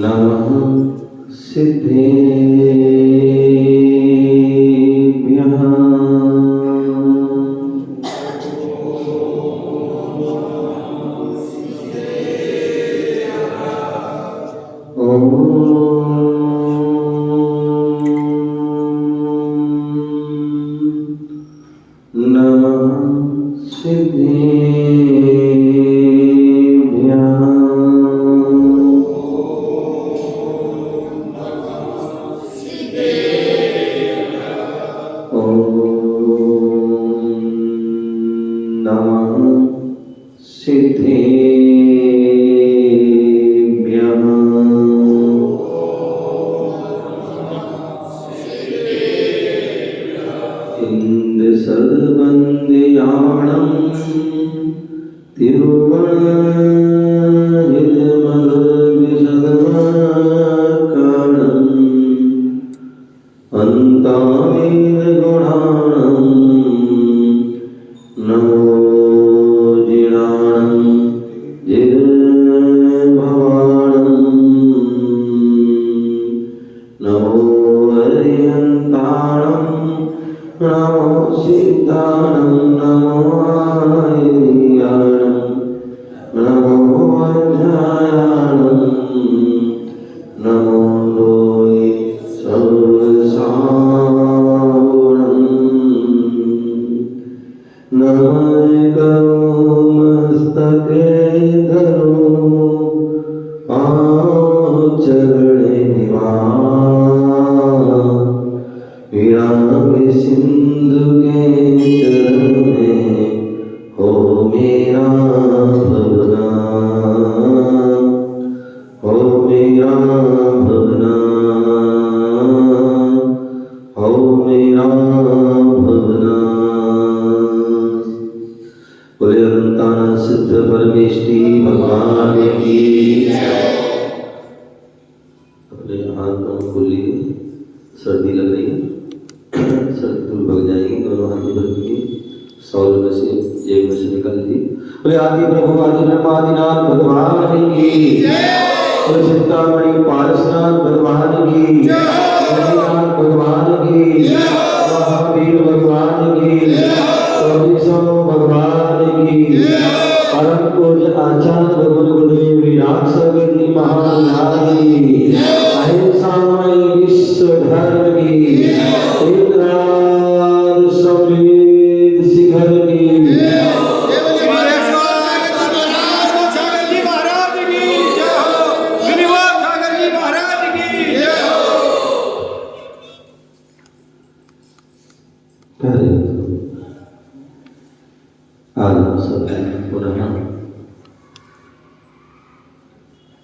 नमः सिद्धेभ्यः।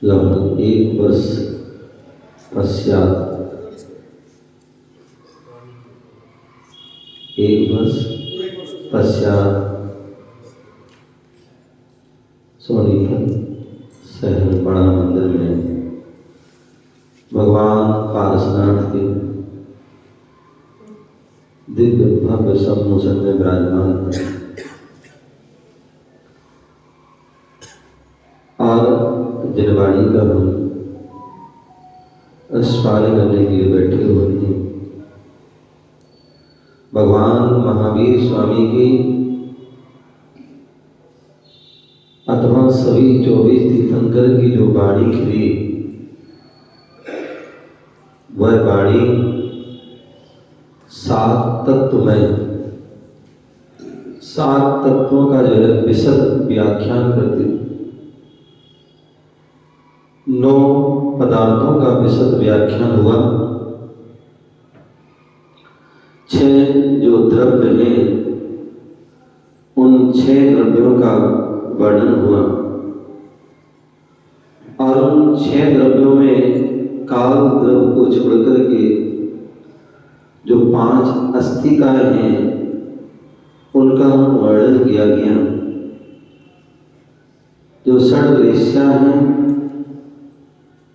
लगभग 1 वर्ष पश्चात सोनीपत शहर बड़ा मंदिर में भगवान पारसनाथ के दिव्य भव्य सम्मोहन में विराजमान है और जनवाणी का हम स्मरण करने के लिए बैठे हुए हैं। भगवान महावीर स्वामी की अथवा सभी 24 तीर्थंकर की जो वाणी खिली, वह वाणी 7 तत्वों का जो है विशद व्याख्यान करती, 9 पदार्थों का विशद व्याख्यान हुआ, 6 जो द्रव्य हैं उन 6 द्रव्यों का वर्णन हुआ और उन 6 द्रव्यों में काल द्रव्य को छोड़कर के जो 5 अस्थिकाएं हैं उनका वर्णन किया गया। जो षड्वेश्या हैं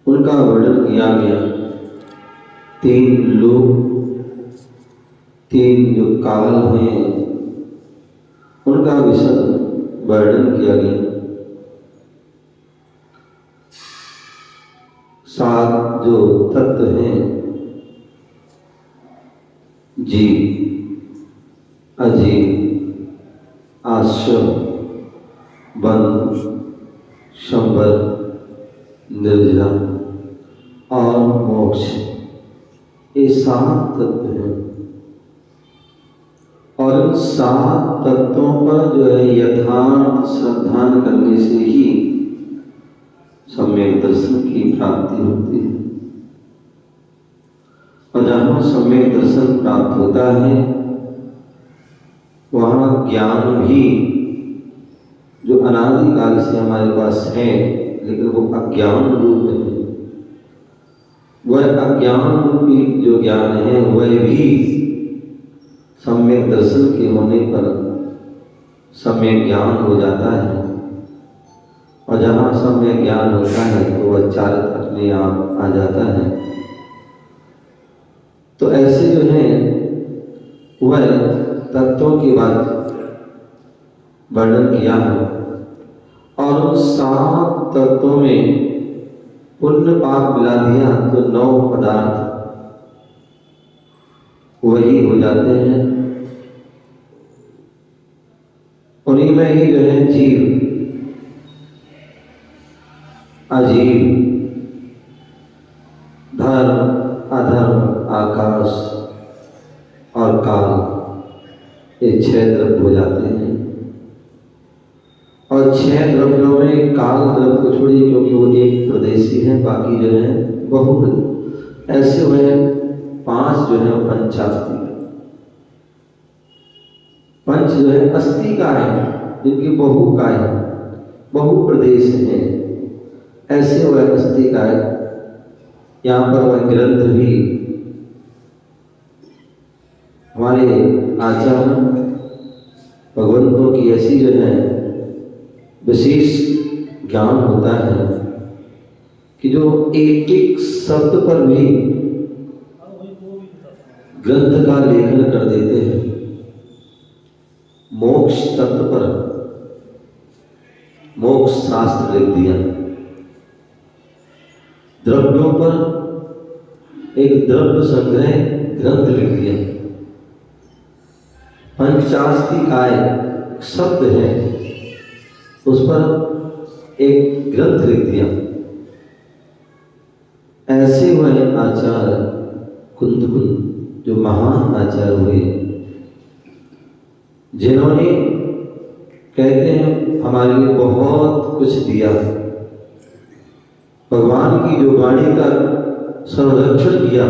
उनका वर्णन किया गया। 3 लोक, 3 जो काल हैं उनका विशद वर्णन किया गया। सात जो तत्व हैं, जीव, अजीव, आश्रम, वन, शंबर, निर्जरा और मोक्ष, ये सात तत्व हैं। और इन सात तत्वों पर जो है यथार्थ श्रद्धान करने से ही सम्यक दर्शन की प्राप्ति होती है। और जहाँ सम्यक दर्शन प्राप्त होता है वहाँ ज्ञान भी जो अनादिकाल से हमारे पास है लेकिन वो अज्ञान रूप में है, वह अज्ञान रूपी जो ज्ञान है वह भी सम्यक दर्शन के होने पर सम्यक ज्ञान हो जाता है। और जहाँ सम्यक ज्ञान होता है तो वह चारित्र अपने आप आ जाता है। तो ऐसे जो है वह तत्वों की बात वर्णन किया है। और उन सात तत्वों में पुण्य पाप मिला दिया तो 9 पदार्थ वही हो जाते हैं। उन्हीं में ही जो है जीव, अजीव, धर्म, अधर्म, आकाश और काल, ये 6 द्रव्य हो जाते हैं। और 6 द्रव्यों में काल द्रव्य को छोड़िए क्योंकि वो एक प्रदेशी है, बाकी जो है बहु ऐसे हुए 5 जो है पंचास्तिक। पंच जो है अस्थि का है, जिनकी बहु का है, बहु प्रदेश है, ऐसे वह अस्थि का है। यहाँ पर वह ग्रंथ भी हमारे आचार्य भगवंतों की ऐसी जो है विशेष ज्ञान होता है कि जो एक एक शब्द पर भी ग्रंथ का लेखन कर देते हैं। मोक्ष तत्व पर मोक्ष शास्त्र लिख दिया, द्रव्यों पर एक द्रव्य संग्रह ग्रंथ लिख दिया, पंचास्तिकाय शब्द है उस पर एक ग्रंथ लिख दिया। ऐसे हुए आचार्य कुंद जो महान आचार्य हुए, जिन्होंने कहते हैं हमारे लिए बहुत कुछ दिया। भगवान की जो वाणी का संरक्षण किया,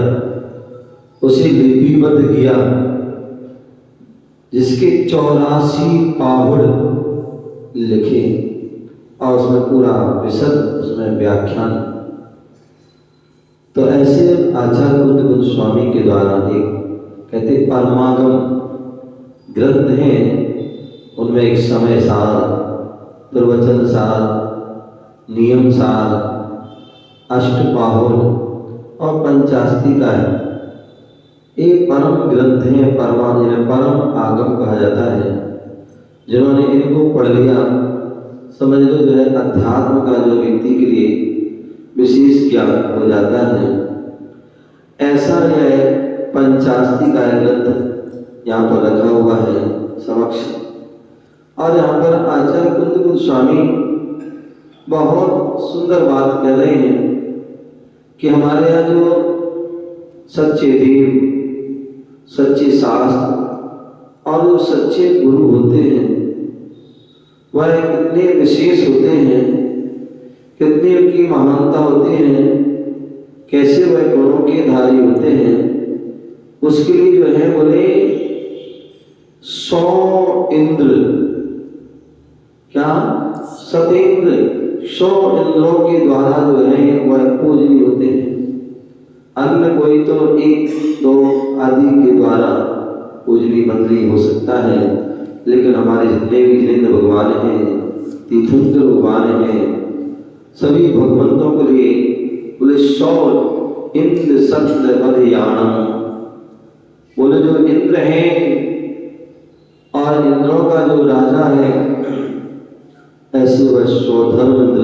उसे लिपिबद्ध किया, जिसके 84 पाहुड़ लिखे और उसमें पूरा विशद उसमें व्याख्यान। तो ऐसे आचार्य कुंद स्वामी के द्वारा एक कहते परमागम ग्रंथ हैं, उनमें एक समय सार, प्रवचन सार, नियम सार, अष्टपाहुर और पंचास्तिका है। ये परम ग्रंथ हैं, परम आगम कहा जाता है। जिन्होंने इनको पढ़ लिया समझ लो जो है अध्यात्म का जो व्यक्ति के लिए विशेष ज्ञान हो जाता है। ऐसा है पंचास्तिका ग्रंथ यहाँ पर रखा हुआ है समक्ष। और यहाँ पर आचार्य कुंद स्वामी बहुत सुंदर बात कह रहे हैं कि हमारे यहाँ जो सच्चे देव, सच्चे शास्त्र और जो सच्चे गुरु होते हैं वह कितने विशेष होते हैं, कितनी उनकी महानता होती है, कैसे वह गुणों के धारी होते हैं। उसके लिए जो है बोले 100 इंद्र, क्या सतेंद्र, 100 इंद्रों के द्वारा जो है वह पूजनीय होते हैं। अन्य कोई तो 1-2 आदि के द्वारा पूजनीय मंत्री हो सकता है, लेकिन हमारे जितने भी जिनेंद्र भगवान हैं, तीर्थंकर भगवान हैं, सभी भगवंतों के लिए बोले 100 इंद्र सत्र हरियाणम, बोले जो इंद्र हैं और इंद्रों का जो राजा है ऐसे वह 100 धर्मेंद्र,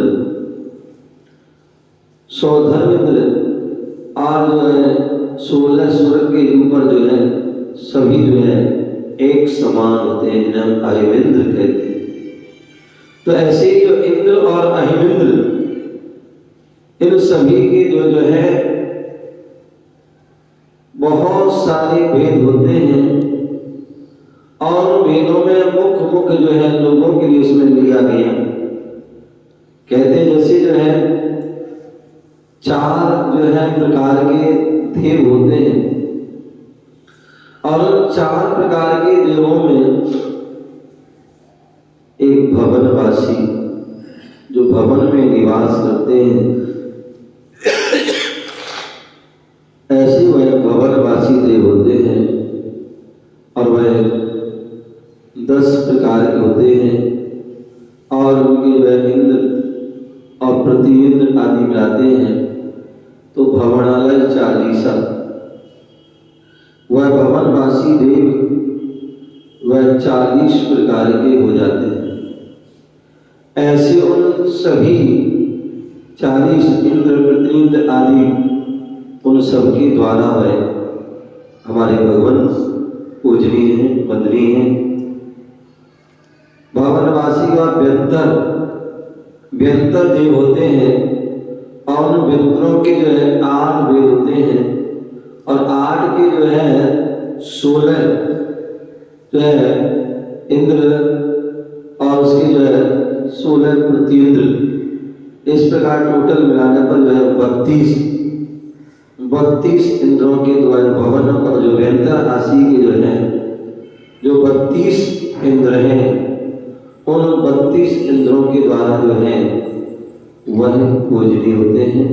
सौधर्मिंद्र और जो है 16 स्वर्ग के ऊपर जो है सभी जो है एक समान होते हैं, जिन्हें हम अहिमिंद्र कहते हैं। तो ऐसे ही जो इंद्र और अहिमिंद्र, इन सभी के जो है बहुत सारे भेद होते हैं, और वेदों में मुख्य जो है लोगों के लिए उसमें लिया गया। कहते हैं जैसे जो है 4 जो है प्रकार के देव होते हैं, और 4 प्रकार के देवों में एक भवनवासी जो भवन में निवास करते हैं, ऐसे वह भवनवासी देव होते हैं, और वह 10 प्रकार के होते हैं, और उनके जो है इंद्र और प्रतिइंद्र आदि मिलाते हैं तो भवनालय 40। वह भवनवासी देव वह 40 प्रकार के हो जाते हैं। ऐसे उन सभी 40 इंद्र प्रतिइंद्र आदि उन सबके द्वारा वह हमारे भगवान पूजनीय हैं, वंदनीय हैं। भवनवासी का व्यंतर देव होते हैं, और उन व्यंतरों के जो है 8 वेद होते हैं, और 8 के जो है 16 जो है इंद्र, और उसके जो है 16 प्रतिइंद्र। इस प्रकार टोटल मिलाने पर जो है 32 इंद्रों के द्वारा भवन और जो व्यंतर राशि के जो है जो 32 इंद्र हैं, उन 32 इंद्रों के द्वारा जो है वह पूजनीय होते हैं,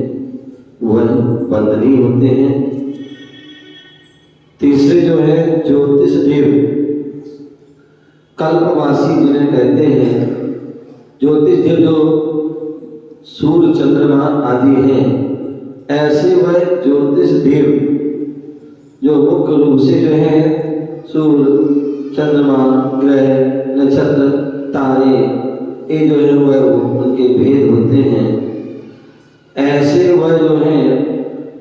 वह वंदनीय होते हैं। तीसरे जो है ज्योतिष देव, कल्पवासी जिन्हें कहते हैं। ज्योतिष देव जो सूर्य चंद्रमा आदि हैं, ऐसे वह ज्योतिष देव जो मुख्य रूप से जो है सूर्य चंद्रमा ग्रह नक्षत्र तारे ये जो है वह उनके भेद होते हैं। ऐसे वह जो है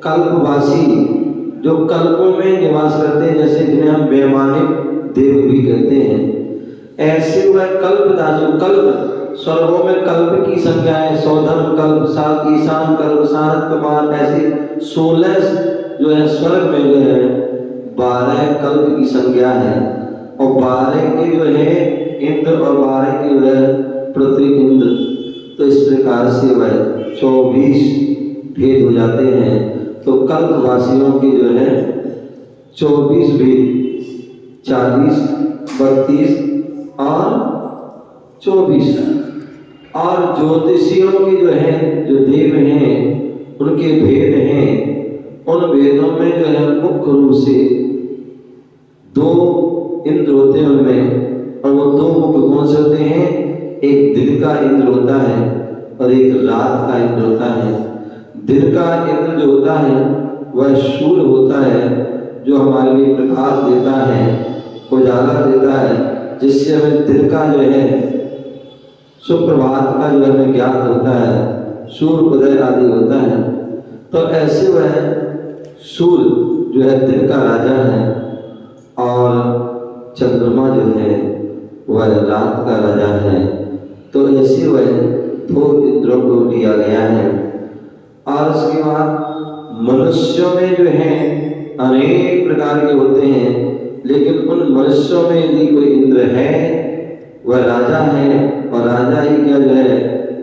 कल्पवासी जो कल्पों में निवास करते हैं, जैसे जिन्हें हम वैमानिक देव भी कहते हैं। ऐसे वह कल्पदास जो कल्प स्वर्गों में कल्प की संख्या है, सौधर्म कल्प, ईशान कल्प, सारथ कुमार, ऐसे 16 जो है स्वर्ग में जो है 12 कल्प की संख्या है, और 12 के जो है इंद्र और 12 के जो है पृथ्वी इंद्र। तो इस प्रकार से वह 24 भेद हो जाते हैं। तो कल्पवासियों के जो है 24 भेद, 40, 32 और 24। और ज्योतिषियों के जो है जो देव हैं उनके भेद हैं। उन भेदों में जो है मुख्य रूप से 2 इंद्र होते हैं उनमें, और वो 2 मुख्य कौन से होते हैं? एक दिन का इंद्र होता है और एक रात का इंद्र होता है। दिन का इंद्र जो होता है वह सूर्य होता है, जो हमारे लिए प्रकाश देता है, उजाला देता है, जिससे हमें दिन का जो है सुप्रभात का जो हमें ज्ञान होता है, सूर्य उदय आदि होता है। तो ऐसे वह सूर्य जो है दिन का राजा है, और चंद्रमा जो है वह रात का राजा है। तो ऐसे वह 2 इंद्रों को लिया गया है। और उसके बाद मनुष्यों में जो है अनेक प्रकार के होते हैं, लेकिन उन मनुष्यों में यदि कोई इंद्र है वह राजा है, और राजा ही क्या जो है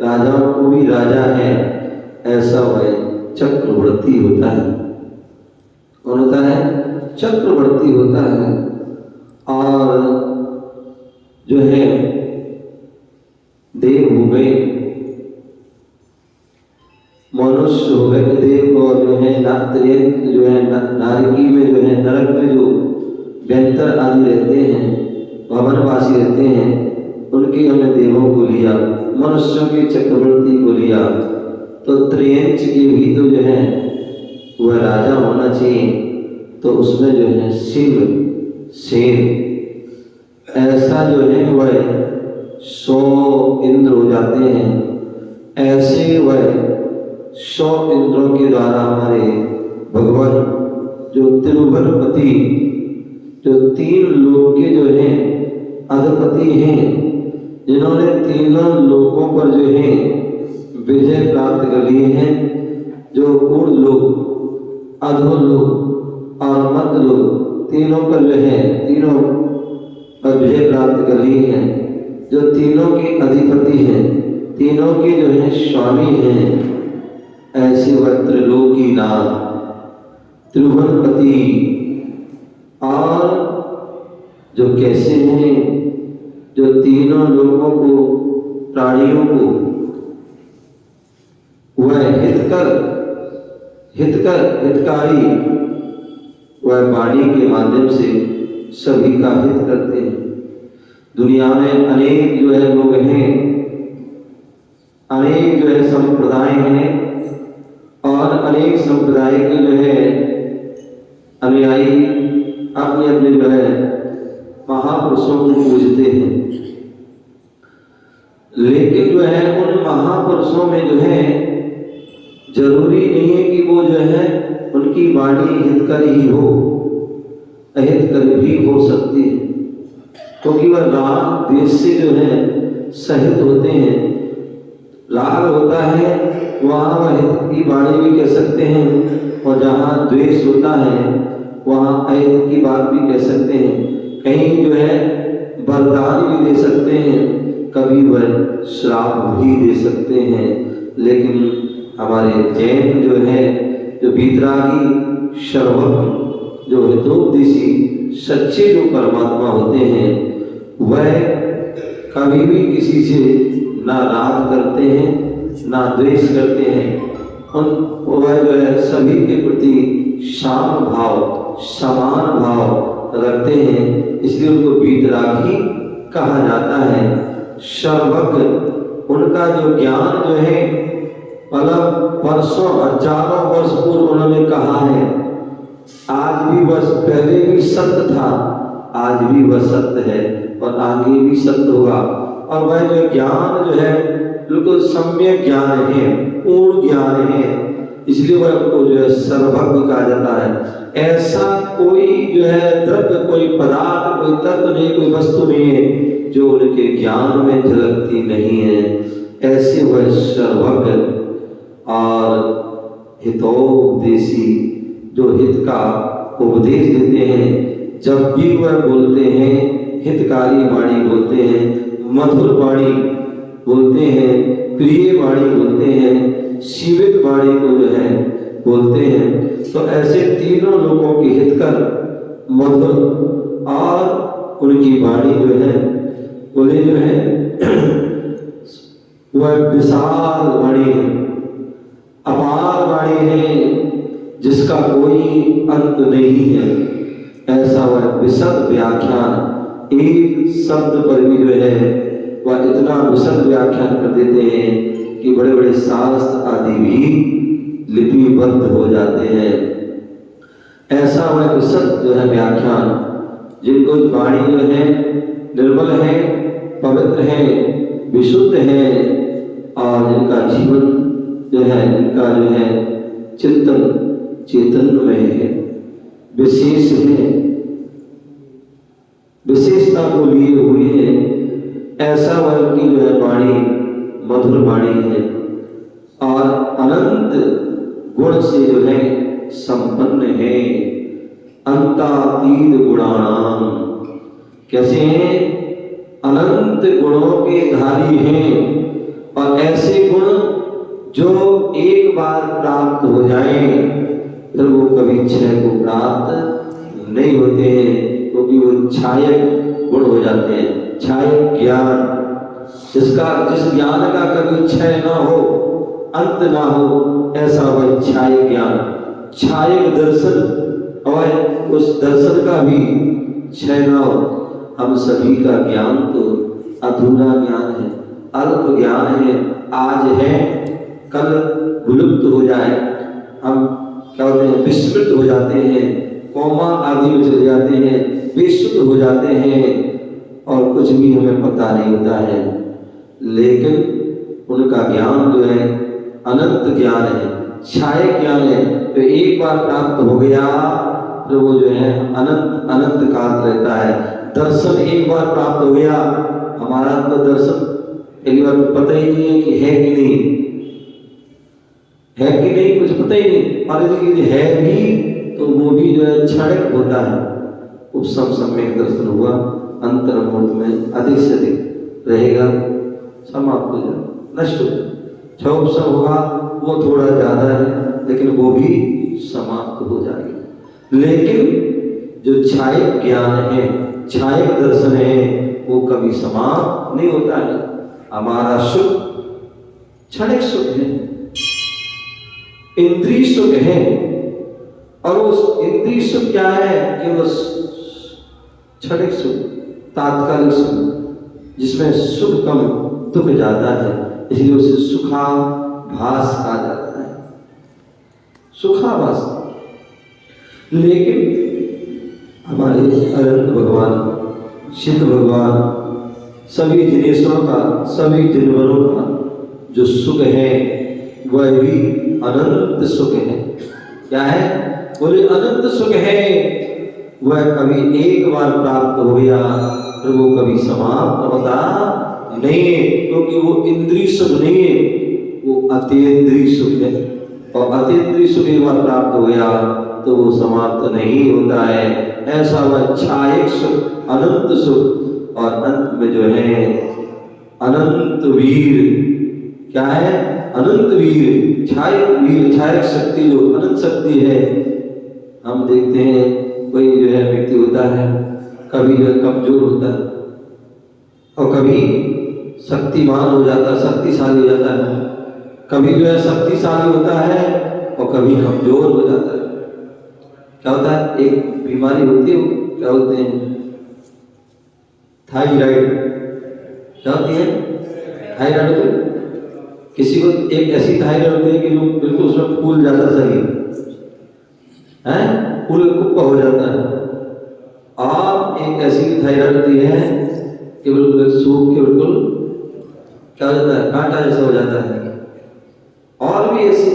राजाओं को भी राजा है, ऐसा वह चक्रवर्ती होता है। कौन होता है? चक्रवर्ती होता है। और जो है देव हो गए, मनुष्य हो गए देव, और जो है जो है नारकी में जो है नरक में जो व्यंतर आदि रहते हैं, भवनवासी रहते हैं, उनके हमने देवों को लिया, मनुष्यों के चक्रवर्ती को लिया। तो त्रियंच के भी तो जो है वह राजा होना चाहिए, तो उसमें जो है सिंह शेर ऐसा जो है वह 100 इंद्र हो जाते हैं। ऐसे वह 100 इंद्रों के द्वारा हमारे भगवान जो तिरुवनपति, जो 3 लोक के जो हैं अधिपति हैं, जिन्होंने तीनों लोकों पर जो है विजय प्राप्त कर लिए हैं, जो ऊर्ध्व लोक, अधोलोक और मध्य लोक, तीनों पर जो है, तीनों पर विजय प्राप्त कर लिए हैं, जो तीनों के अधिपति हैं, तीनों के जो है स्वामी हैं, ऐसे वह त्रिलोकीनाथ त्रिभुवनपति। और जो कैसे हैं, जो तीनों लोगों को, प्राणियों को वह हितकारी वह वाणी के माध्यम से सभी का हित करते हैं। दुनिया में अनेक जो है लोग हैं, अनेक जो है संप्रदाय हैं, और अनेक संप्रदाय के जो है अनुयायी अपने अपने जो है महापुरुषों को पूजते हैं, लेकिन जो है उन महापुरुषों में जो है जरूरी नहीं है कि वो जो है उनकी वाणी हितकर ही हो, अहितकर भी हो सकती है, क्योंकि वह राग द्वेष से जो है सहित होते हैं। राग होता है वहाँ वह हित की वाणी भी कह सकते हैं, और जहाँ द्वेष होता है वहाँ अहित की बात भी कह सकते हैं। कहीं जो है वरदान भी दे सकते हैं, कभी वह श्राप भी दे सकते हैं। लेकिन हमारे जैन जो है, जो वीतरागी सर्वज्ञ, जो हितोपदेशी सच्चे जो परमात्मा होते हैं, वह कभी भी किसी से ना राग करते हैं, ना द्वेष करते हैं। वह जो है सभी के प्रति शाम भाव, समान भाव रखते हैं, इसलिए उनको वीतरागी कहा जाता है। सर्वज्ञ, उनका जो ज्ञान जो है मतलब वर्षों हजारों वर्ष पूर्व उन्होंने कहा है, आज भी वह पहले भी सत्य था, आज भी वह सत्य है और आगे भी सत्य होगा। और वह जो ज्ञान जो है बिल्कुल सम्यक ज्ञान है, पूर्ण ज्ञान है, इसलिए वह उनको जो है सर्वज्ञ कहा जाता है। ऐसा कोई जो है द्रव्य, कोई पदार्थ, कोई तत्व नहीं, कोई वस्तु नहीं है जो उनके ज्ञान में झलकती नहीं है। ऐसे वह सर्वज्ञ और हितोपदेशी, जो हित का उपदेश देते हैं। जब भी वह बोलते हैं हितकारी वाणी बोलते हैं, मधुर वाणी बोलते हैं, प्रिय वाणी बोलते हैं, शिवित वाणी को जो है बोलते हैं। तो ऐसे तीनों लोगों के हित कर मधुर और उनकी वाणी जो है बोले जो है वह विशाल वाणी है, अपार वाणी है, जिसका कोई अंत नहीं है। ऐसा वह विशद व्याख्यान, एक शब्द पर भी जो है वह इतना विशद व्याख्यान कर देते हैं कि बड़े बड़े शास्त्र आदि भी लिपिबद्ध हो जाते हैं। ऐसा वह विशद जो है व्याख्यान, जिनको वाणी जो है निर्मल है, पवित्र है, विशुद्ध है, और जिनका जीवन जो है, इनका जो है चिंतन चैतन्यमय है, विशेष है, विशेषता को लिए हुए है। ऐसा वह की जो है वाणी मधुर वाणी है और अनंत गुण से जो है संपन्न है। अंतातीत गुणानाम, कैसे हैं? अनंत गुणों के धारी हैं, और ऐसे गुण जो एक बार प्राप्त हो जाए फिर वो कभी क्षय को प्राप्त नहीं होते हैं, क्योंकि वो छायक गुण हो जाते हैं। छायक ज्ञान, जिस ज्ञान का कभी क्षय ना हो, अंत ना हो, ऐसा वह छायक ज्ञान, छायक दर्शन, और उस दर्शन का भी क्षय ना हो। हम सभी का ज्ञान तो अधूरा ज्ञान है, अल्प ज्ञान है, आज है कल विलुप्त हो जाए। हम क्या होते हैं? विस्मृत हो जाते हैं, कोमा आदि में चले जाते हैं, बेसुध हो जाते हैं, और कुछ भी हमें पता नहीं होता है। लेकिन उनका ज्ञान जो है अनंत ज्ञान है, छाय ज्ञान है। तो एक बार प्राप्त हो गया तो वो जो है अनंत अनंत काल रहता है। दर्शन एक बार प्राप्त हो गया, हमारा तो दर्शन पहली बार तो पता ही नहीं है कि है कि नहीं, है कि नहीं कुछ पता ही नहीं, और यदि है भी तो वो भी जो है क्षणिक होता है। उपसम सम्यक दर्शन हुआ, अंतर मुहूर्त में अधिक से अधिक रहेगा, समाप्त हो जाए, नष्ट हो जाए। छह उपसम होगा वो थोड़ा ज्यादा है लेकिन वो भी समाप्त हो जाएगा। लेकिन जो छायक ज्ञान है, छायक दर्शन है, वो कभी समाप्त नहीं होता है। हमारा सुख क्षणिक सुख है, इंद्रिय सुख है, और उस इंद्रिय सुख क्या है कि वो क्षणिक सुख, तात्कालिक सुख, जिसमें सुख कम दुख ज्यादा है, इसलिए उसे सुखाभास कहा जाता है, सुखाभास। लेकिन हमारे अनंत भगवान, सिद्ध भगवान, सभी जिनेश्वरों का, सभी जानवरों का जो सुख है वह भी अनंत सुख है। क्या है? बोले अनंत सुख है। वह कभी एक बार प्राप्त हो गया तो वो कभी समाप्त होता नहीं है, क्योंकि वो इंद्रिय सुख नहीं है, वो अतीन्द्रिय सुख है। और अतीन्द्रिय सुख एक बार प्राप्त हो गया तो वो समाप्त नहीं होता है। ऐसा वह छायक सुख, अनंत सुख, और अंत में जो है अनंत वीर। क्या है? अनंत वीर, छायक वीर, छायक शक्ति जो अनंत शक्ति है। हम देखते हैं कोई जो है व्यक्ति होता है, कभी जो है कमजोर होता है और कभी शक्तिमान हो जाता है, शक्तिशाली हो जाता है, कभी जो है शक्तिशाली होता है और कभी कमजोर हो जाता है। क्या होता है? एक बीमारी होती है, क्या होते हैं? थायराइड। क्या होती है? थायराइड होती है। किसी को एक ऐसी थायराइड होती है कि जो बिल्कुल उसमें फूल जाता शरीर है, फूल कुप्पा हो जाता है। और एक ऐसी थायराइड होती है कि बिल्कुल सूख के बिल्कुल क्या हो जाता है, कांटा जैसा हो जाता है। और भी ऐसी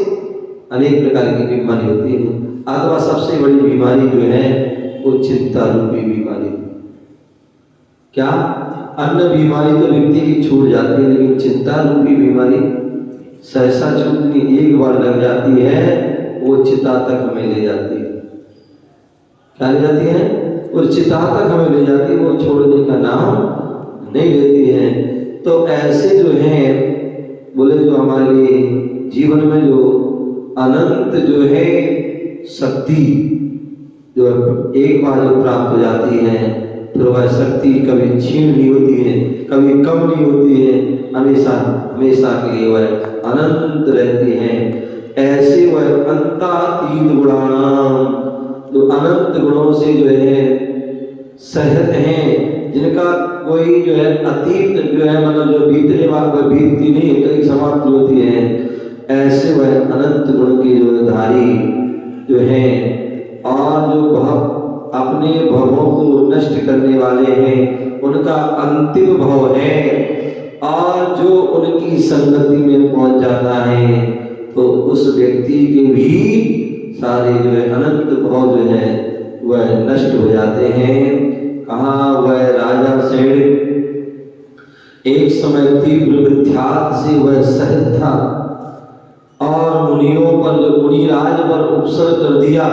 अनेक प्रकार की बीमारी होती है। अथवा सबसे बड़ी बीमारी जो है वो चिंता रूपी बीमारी। क्या? अन्य बीमारी तो व्यक्ति की छूट जाती है, लेकिन चिंता रूपी बीमारी सहसा छूटनी, एक बार लग जाती है वो चिता तक हमें ले जाती है। क्या ले जाती है? वो चिता तक हमें ले जाती है, वो छोड़ने का नाम नहीं लेती है। तो ऐसे जो है बोले जो हमारे लिए जीवन में जो अनंत जो है शक्ति जो एक बार जो प्राप्त हो जाती है, फिर वह शक्ति कभी क्षीण नहीं होती है, कभी कम नहीं होती है, हमेशा हमेशा के लिए वह अनंत रहती है। ऐसे वह अंतातीत गुणानाम, जो अनंत गुणों से जो है सहत हैं, जिनका कोई जो है अतीत जो है मतलब जो बीतने वाला बीतती नहीं, कहीं समाप्त होती है। ऐसे वह अनंत गुण के जो धारी जो है, और जो अपने भवों को नष्ट करने वाले हैं, उनका अंतिम भव है। और जो उनकी संगति में पहुंच जाता है तो उस व्यक्ति के भी सारे जो है अनंत भव जो है वह नष्ट हो जाते हैं। कहा? वह राजा सेठ एक समय तीव्र विख्यात से वह सहित था और मुनियों पर जो मुनिराज पर उपसर्ग कर दिया,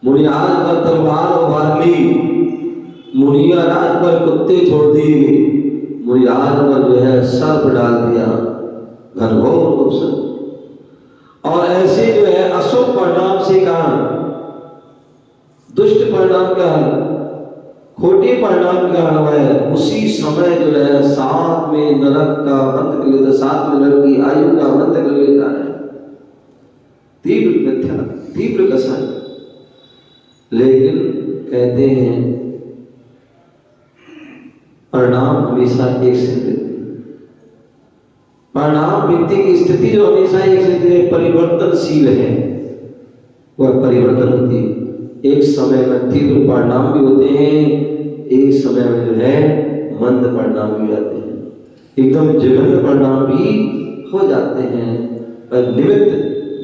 मुनिराज पर तलवार उभार ली, मुनिराज पर कुत्ते छोड़ दिए, मुनिराज पर जो है सर्प डाल दिया, घनघोर उपसर्ग। और ऐसे जो है अशुभ परिणाम से कारण, दुष्ट परिणाम का, खोटे परिणाम के कारण वह उसी समय जो है साथ में नरक का अंत कर लेता, साथ में नरक की आयु का अंत कर लेता है। तीव्र मिथ्या, तीव्र कसाई। लेकिन कहते हैं परिणाम हमेशा एक से रहते हैं। परिणाम व्यक्ति की स्थिति जो हमेशा एक से परिवर्तनशील है, वह परिवर्तन होती है। एक समय में तीव्र परिणाम भी होते हैं, एक समय में जो है मंद परिणाम भी आते हैं, एकदम जघन्य परिणाम भी हो जाते हैं। निमित्त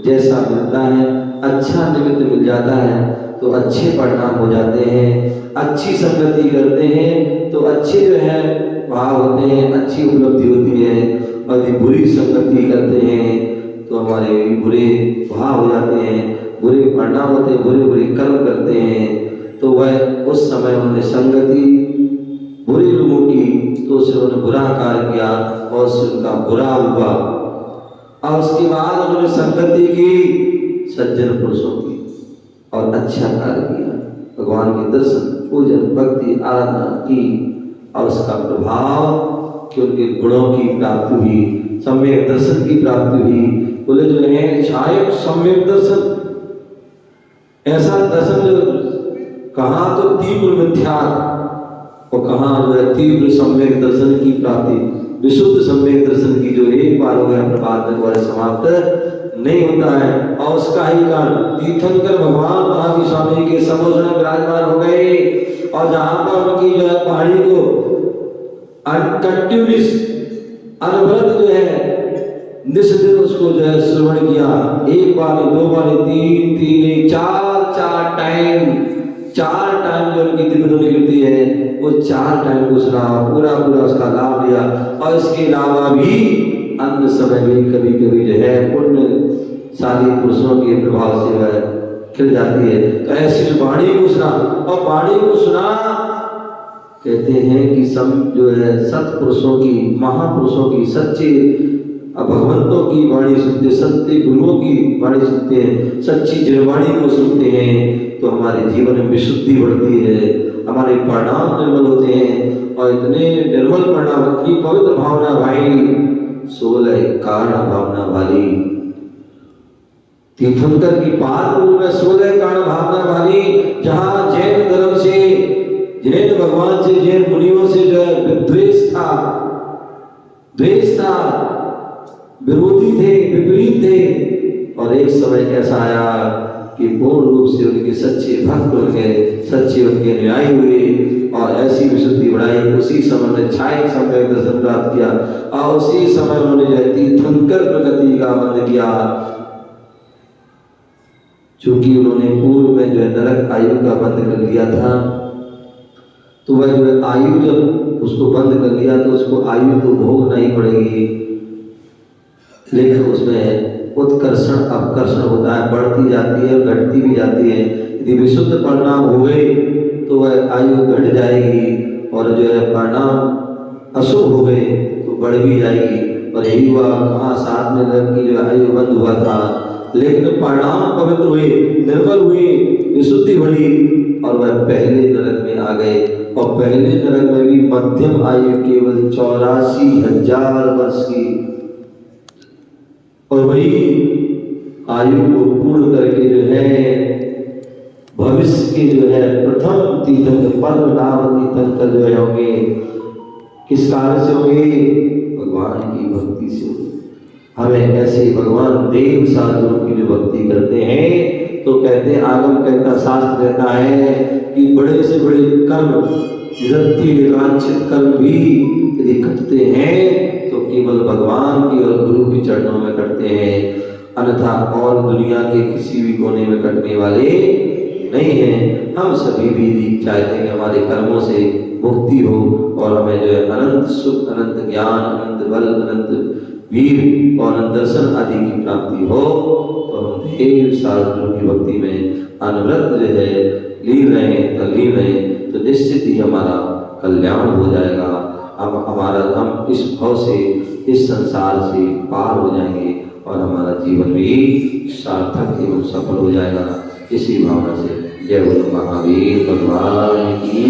जैसा मिलता है, अच्छा निमित्त मिल जाता है तो अच्छे परिणाम हो जाते हैं। अच्छी संगति करते हैं तो अच्छे जो है भाव होते हैं, अच्छी उपलब्धि होती है। और यदि बुरी संगति करते हैं तो हमारे बुरे भाव हो जाते हैं, बुरे परिणाम होते हैं, बुरे बुरे कर्म करते हैं। तो वह उस समय उन्होंने संगति बुरे लोगों की तो उससे उन्होंने बुरा कार्य किया और उससे उनका बुरा हुआ। और उसके बाद उन्होंने संगति की सज्जन पुरुषों की और अच्छा कार्य किया, भगवान के दर्शन, पूजन, भक्ति, आराधना की और उसका प्रभाव कि उनके गुणों की प्राप्ति हुई, सम्यक दर्शन की प्राप्ति हुई। बोले जो है छायक सम्यक दर्शन, ऐसा दर्शन जो कहाँ तो तीव्र मिथ्या और कहाँ जो है तीव्र सम्यक दर्शन की प्राप्ति, विशुद्ध सम्यक दर्शन की जो एक बार हो गया प्रभात में द्वारा समाप्त नहीं होता है। और उसका ही कारण तीर्थंकर भगवान महावीर स्वामी के समुद्र में विराजमान हो गए और जहाँ पर उनकी जो है पहाड़ी को कंटिन्यूस अनवरत जो है निष्दिन उसको जो है श्रवण किया, एक बार दो बार तीन तीन चार टाइम जो उनकी दिव्य ध्वनि गिरती है वो 4 टाइम को सुना, पूरा उसका लाभ लिया। और इसके अलावा भी अन्य समय में कभी कभी जो है पुण्यशाली पुरुषों के प्रभाव से वह खिल जाती है। तो ऐसी वाणी को सुना और वाणी को सुना कहते हैं कि सब जो है सत्पुरुषों की, महापुरुषों की, सच्चे भगवंतों की वाणी सुनते, सत्य गुरुओं की वाणी सुनते हैं, सच्ची जनवाणी को सुनते हैं तो हमारे जीवन में विशुद्धि बढ़ती है, हमारे परिणाम निर्मल होते हैं। और इतने निर्मल परिणाम, इतनी पवित्र भावना भाई 16 कारण भावना वाली तीर्थंकर की पादपूर में 16 कारण भावना वाली, जहाँ जैन धर्म से, जैन भगवान से, जैन मुनियों से जो है द्वेष था, विरोधी थे, विपरीत थे। और एक समय ऐसा आया कि पूर्ण रूप से उनके सच्चे भक्त बन गए, सच्चे उनके अनुयायी हुए और ऐसी विशुद्धि बढ़ाई। उसी समय में छाया सम्यक दर्शन प्राप्त किया और उसी समय उन्होंने जो है तीर्थंकर प्रगति का बंद किया, चूंकि उन्होंने पूर्व में जो है नरक आयु का बंद कर लिया था। तो वह जो है आयु जब उसको बंद कर लिया तो उसको आयु को भोगना ही पड़ेगी, लेकिन उसमें उत्कर्षण अपकर्षण होता है, बढ़ती जाती है, घटती भी जाती है। यदि विशुद्ध परिणाम हो गए तो वह आयु घट जाएगी और जो है परिणाम अशुभ हो गए तो बढ़ भी जाएगी। और यही हुआ, कहाँ 7 में नरक की जो आयु बंद हुआ था, लेकिन परिणाम पवित्र हुए, निर्मल हुए, विशुद्धि बढ़ी और वह पहले नरक में आ गए। और पहले नरक में भी मध्यम आयु केवल 84,000 वर्ष की, और वही आयु को पूर्ण करके जो है भविष्य के जो है प्रथम तीर्थंकर, पद्म नाम तीर्थंकर जो है होंगे, किस कार्य से होंगे? भगवान की भक्ति से। हमें ऐसे भगवान देव साधुओं की जो भक्ति करते हैं तो कहते हैं, आगम कहता, शास्त्र कहता है कि बड़े से बड़े कर्म, निरंतर कर्म भी यदि करते हैं तो केवल भगवान की और गुरु के चरणों में करते हैं, अन्यथा और दुनिया के किसी भी कोने में करने वाले नहीं हैं। हम सभी भी चाहते हैं हमारे कर्मों से मुक्ति हो और हमें जो है अनंत सुख, अनंत ज्ञान, अनंत बल, अनंत वीर और अनंत दर्शन आदि की प्राप्ति हो। तो हम देव साधुओं की भक्ति में अनवरत जो है लीन रहें तो निश्चित ही हमारा कल्याण हो जाएगा। अब हम इस भाव से, इस संसार से पार हो जाएंगे और हमारा जीवन भी सार्थक एवं सफल हो जाएगा। इसी भावना से जय बोलो महावीर भगवान की।